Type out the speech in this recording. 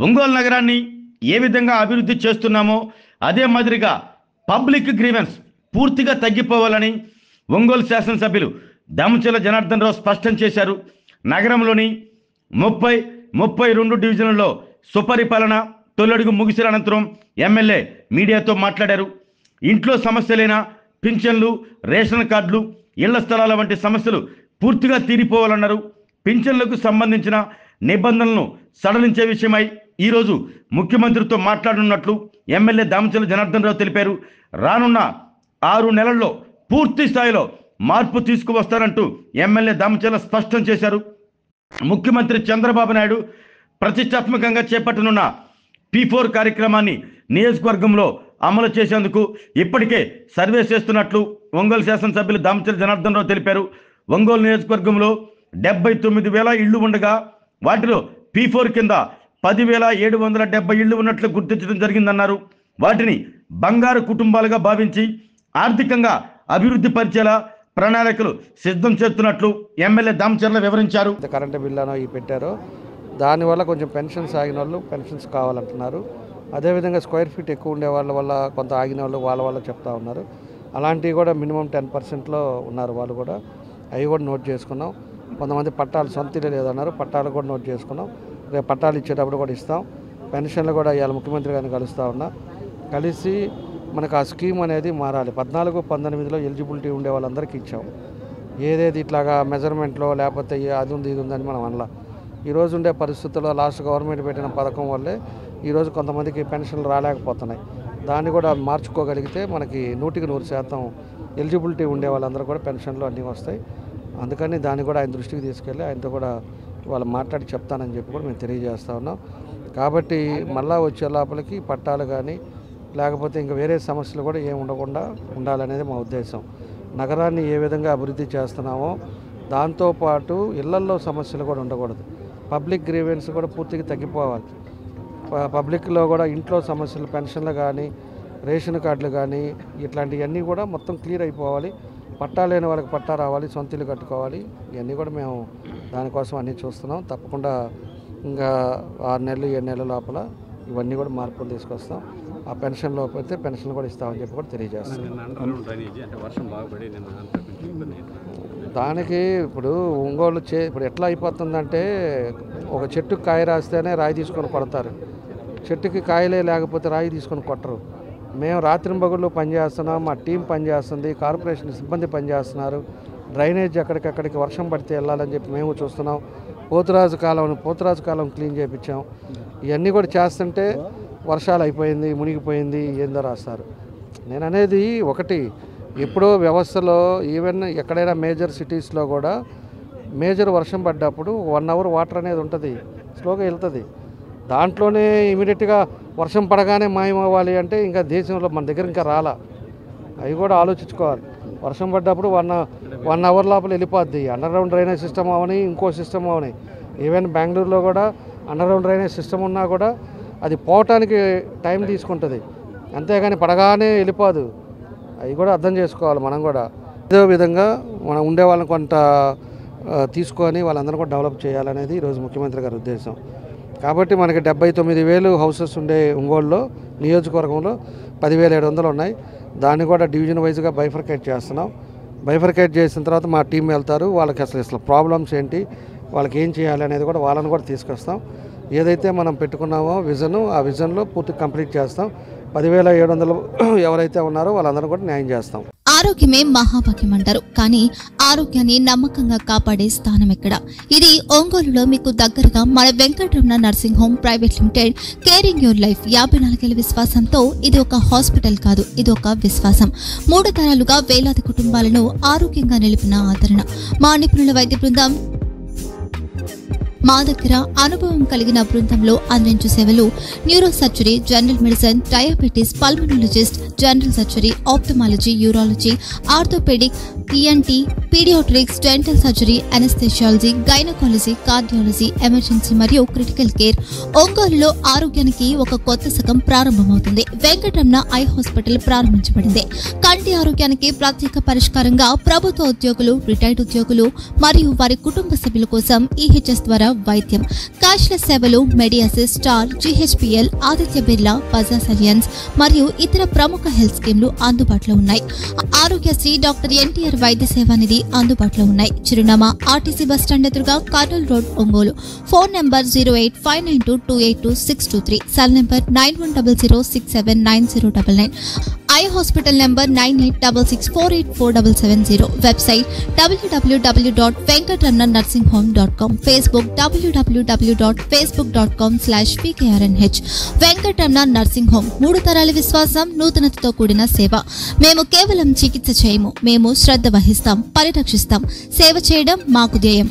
ఒంగోలు నగరాన్ని ఏ విధంగా అభివృద్ధి చేస్తున్నామో అదే మాదిరిగా పబ్లిక్ గ్రీవెన్స్ పూర్తిగా తగ్గిపోవాలని ఒంగోలు శాసనసభ్యులు దామచర్ల జనార్దన్ రావు స్పష్టం చేశారు. నగరంలోని 32 డివిజన్లలో సుపరిపాలన తొలడుగు ముగిసిన అనంతరం ఎమ్మెల్యే మీడియాతో మాట్లాడారు. ఇంట్లో సమస్యలైన పింఛన్లు, రేషన్ కార్డులు, ఇళ్ల స్థలాల వంటి సమస్యలు పూర్తిగా తీరిపోవాలన్నారు. పింఛన్లకు సంబంధించిన నిబంధనలను సడలించే విషయమై ఈరోజు ముఖ్యమంత్రితో మాట్లాడనున్నట్లు ఎమ్మెల్యే దామచర్ల జనార్దన్ రావు తెలిపారు. రానున్న 6 నెలల్లో పూర్తి స్థాయిలో మార్పు తీసుకువస్తారంటూ ఎమ్మెల్యే దామచర్ల స్పష్టం చేశారు. ముఖ్యమంత్రి చంద్రబాబు నాయుడు ప్రతిష్టాత్మకంగా చేపట్టనున్న P4 కార్యక్రమాన్ని నియోజకవర్గంలో అమలు చేసేందుకు ఇప్పటికే సర్వే చేస్తున్నట్లు ఒంగోలు శాసనసభ్యులు దామచర్ల జనార్దన్ రావు తెలిపారు. ఒంగోలు నియోజకవర్గంలో 79,000 ఇళ్లు ఉండగా వాటిలో P4 కింద 10,770 ఇళ్లు ఉన్నట్లు గుర్తించడం జరిగిందన్నారు. వాటిని బంగారు కుటుంబాలుగా భావించి ఆర్థికంగా అభివృద్ధి పరిచేలా ప్రణాళికలు సిద్ధం చేస్తున్నట్లు ఎమ్మెల్యే దామచర్ల వివరించారు. కరెంటు బిల్లు పెట్టారో దానివల్ల కొంచెం పెన్షన్స్ ఆగిన వాళ్ళు పెన్షన్స్ కావాలంటున్నారు. అదేవిధంగా స్క్వేర్ ఫీట్ ఎక్కువ ఉండే వాళ్ళ వల్ల కొంత ఆగిన వాళ్ళు వాళ్ళ చెప్తా ఉన్నారు. అలాంటివి కూడా మినిమం 10% ఉన్నారు. వాళ్ళు కూడా అవి కూడా నోట్ చేసుకున్నాం. కొంతమంది పట్టాలు సొంత ఇల్లు లేదన్నారు, పట్టాలు కూడా నోట్ చేసుకున్నాం. రేపు పట్టాలు ఇచ్చేటప్పుడు కూడా ఇస్తాం. పెన్షన్లు కూడా ఇవాళ ముఖ్యమంత్రి గారిని కలుస్తూ ఉన్నా. కలిసి మనకు ఆ స్కీమ్ అనేది మారాలి. 14-19లో ఎలిజిబిలిటీ ఉండే వాళ్ళందరికీ ఇచ్చాం. ఏదేది ఇట్లాగా మెజర్మెంట్లో లేకపోతే అది ఉంది ఇది ఉందని మనం అనలా. ఈరోజు ఉండే పరిస్థితుల్లో లాస్ట్ గవర్నమెంట్ పెట్టిన పథకం వల్లే ఈరోజు కొంతమందికి పెన్షన్లు రాలేకపోతున్నాయి. దాన్ని కూడా మార్చుకోగలిగితే మనకి 100% ఎలిజిబిలిటీ ఉండే వాళ్ళందరూ కూడా పెన్షన్లు అన్నీ వస్తాయి. అందుకని దాన్ని కూడా ఆయన దృష్టికి తీసుకెళ్ళి ఆయనతో కూడా వాళ్ళు మాట్లాడి చెప్తానని చెప్పి కూడా మేము తెలియజేస్తూ ఉన్నాం. కాబట్టి మళ్ళా వచ్చే లోపలికి పట్టాలు కానీ లేకపోతే ఇంకా వేరే సమస్యలు కూడా ఏమి ఉండకుండా ఉండాలనేది మా ఉద్దేశం. నగరాన్ని ఏ విధంగా అభివృద్ధి చేస్తున్నామో దాంతోపాటు ఇళ్లల్లో సమస్యలు కూడా ఉండకూడదు. పబ్లిక్ గ్రీవెన్స్ కూడా పూర్తిగా తగ్గిపోవాలి. పబ్లిక్లో కూడా ఇంట్లో సమస్యలు, పెన్షన్లు కానీ రేషన్ కార్డులు కానీ ఇట్లాంటివన్నీ కూడా మొత్తం క్లియర్ అయిపోవాలి. పట్టా లేని వాళ్ళకి పట్టా రావాలి, సొంత ఇల్లు కట్టుకోవాలి. ఇవన్నీ కూడా మేము దానికోసం అన్నీ చూస్తున్నాం. తప్పకుండా ఇంకా 6 నెలలు 7 నెలల లోపల ఇవన్నీ కూడా మార్పులు తీసుకొస్తాం. ఆ పెన్షన్ లోపైతే పెన్షన్లు కూడా ఇస్తామని చెప్పి కూడా తెలియజేస్తాం. దానికి ఇప్పుడు ఒంగోలు ఇప్పుడు ఎట్లా అయిపోతుందంటే ఒక చెట్టుకు కాయ రాస్తేనే రాయి తీసుకొని కొడతారు. చెట్టుకి కాయలే లేకపోతే రాయి తీసుకొని కొట్టరు. మేము రాత్రింబగళ్ళు పనిచేస్తున్నాం, మా టీం పనిచేస్తుంది, కార్పొరేషన్ సిబ్బంది పనిచేస్తున్నారు. డ్రైనేజ్ ఎక్కడికక్కడికి వర్షం పడితే వెళ్ళాలని చెప్పి మేము చూస్తున్నాం. పోతురాజు కాలం క్లీన్ చేయించాం. ఇవన్నీ కూడా చేస్తుంటే వర్షాలు అయిపోయింది, మునిగిపోయింది ఏందో రాస్తారు. నేను అనేది ఒకటి, ఎప్పుడో వ్యవస్థలో ఈవెన్ ఎక్కడైనా మేజర్ సిటీస్లో కూడా మేజర్ వర్షం పడ్డప్పుడు 1 అవర్ వాటర్ అనేది ఉంటుంది, స్లోగా వెళ్తుంది. దాంట్లోనే ఇమీడియట్గా వర్షం పడగానే మాయమవ్వాలి అంటే ఇంకా దేశంలో మన దగ్గర ఇంకా రాలా. అవి కూడా ఆలోచించుకోవాలి. వర్షం పడ్డప్పుడు 1 అవర్ లోపల వెళ్ళిపోద్ది. అండర్గ్రౌండ్ డ్రైనేజ్ సిస్టమ్ అవని, ఇంకో సిస్టమ్ అవని. ఈవెన్ బెంగళూరులో కూడా అండర్గ్రౌండ్ డ్రైనేజ్ సిస్టమ్ ఉన్నా కూడా అది పోవటానికి టైం తీసుకుంటుంది, అంతేగాని పడగానే వెళ్ళిపోదు. అవి కూడా అర్థం చేసుకోవాలి మనం కూడా. అదే విధంగా మనం ఉండే వాళ్ళని కొంత తీసుకొని వాళ్ళందరూ కూడా డెవలప్ చేయాలనేది ఈరోజు ముఖ్యమంత్రి గారి ఉద్దేశం. కాబట్టి మనకి 79,000 హౌసెస్ ఉండే ఒంగోలులో నియోజకవర్గంలో 10,700 ఉన్నాయి. దాన్ని కూడా డివిజన్ వైజ్గా బైఫర్కేట్ చేస్తున్నాం. బైఫర్కేట్ చేసిన తర్వాత మా టీం వెళ్తారు. వాళ్ళకి అసలు ప్రాబ్లమ్స్ ఏంటి, వాళ్ళకి ఏం చేయాలి అనేది కూడా వాళ్ళని కూడా తీసుకొస్తాం. ఏదైతే మనం పెట్టుకున్నామో విజన్, ఆ విజన్లో పూర్తి కంప్లీట్ చేస్తాం. 10,700 ఎవరైతే ఉన్నారో వాళ్ళందరూ కూడా న్యాయం చేస్తాం. ఆరోగ్యమే మహాభాగ్యం అంటారు, కానీ ఆరోగ్యాన్ని నమ్మకంగా కాపాడే స్థానం ఎక్కడ? ఇది ఒంగోలులో మీకు దగ్గరగా మన Venkataramana nursing home private limited. Caring your life 54 ఏళ్ల విశ్వాసంతో ఇది ఒక హాస్పిటల్ కాదు, ఇది ఒక విశ్వాసం. 3 తరాలుగా వేలాది కుటుంబాలను ఆరోగ్యంగా నిలిపిన ఆదరణ. మా నిపుణుల వైద్య బృందం మా దగ్గర అనుభవం కలిగిన బృందంలో అందించే సేవలు neuro surgery, general medicine, diabetes, pulmonologist, general surgery, ophthalmology, urology, orthopaedic, ENT, paediatrics, dental surgery, anaesthesiology, gynaecology, cardiology, emergency మరియు క్రిటికల్ కేర్. ఒంగోలులో ఆరోగ్యానికి ఒక కొత్త శకం ప్రారంభమవుతుంది. వెంకటరమణ ఐ హాస్పిటల్ ప్రారంభించబడింది. కంటి ఆరోగ్యానికి ప్రత్యేక పరిష్కారంగా ప్రభుత్వ ఉద్యోగులు, రిటైర్డ్ ఉద్యోగులు మరియు వారి కుటుంబ సభ్యుల కోసం ఈహెచ్ఎస్ ద్వారా వైద్యం, క్యాష్లెస్ సేవలు, Medi Assist, Star, GHPL, Aditya Birla, Bajaj Allianz మరియు ఇతర ప్రముఖ హెల్త్ స్కీమ్లు అందుబాటులో ఉన్నాయి. ఆరోగ్యశ్రీ, డాక్టర్ ఎన్టీఆర్ వైద్య సేవా నిధి అందుబాటులో ఉన్నాయి. చిరునామా ఆర్టీసీ బస్టాండ్ ఎదురుగా, Kurnool road, Ongole. Phone number 08592282623, cell number 9100679099. Eye hospital number 9866484770. Website www.venkatramannursing.com. Facebook www.facebook.com/pkrnh. Venkataramana nursing home, 3 తరాల విశ్వాసం, నూతనతతో కూడిన సేవ. మేము కేవలం చికిత్స చేయము, మేము శ్రద్ధ వహిస్తాం, పరిరక్షిస్తాం. సేవ చేయడం మాకు ధ్యేయం.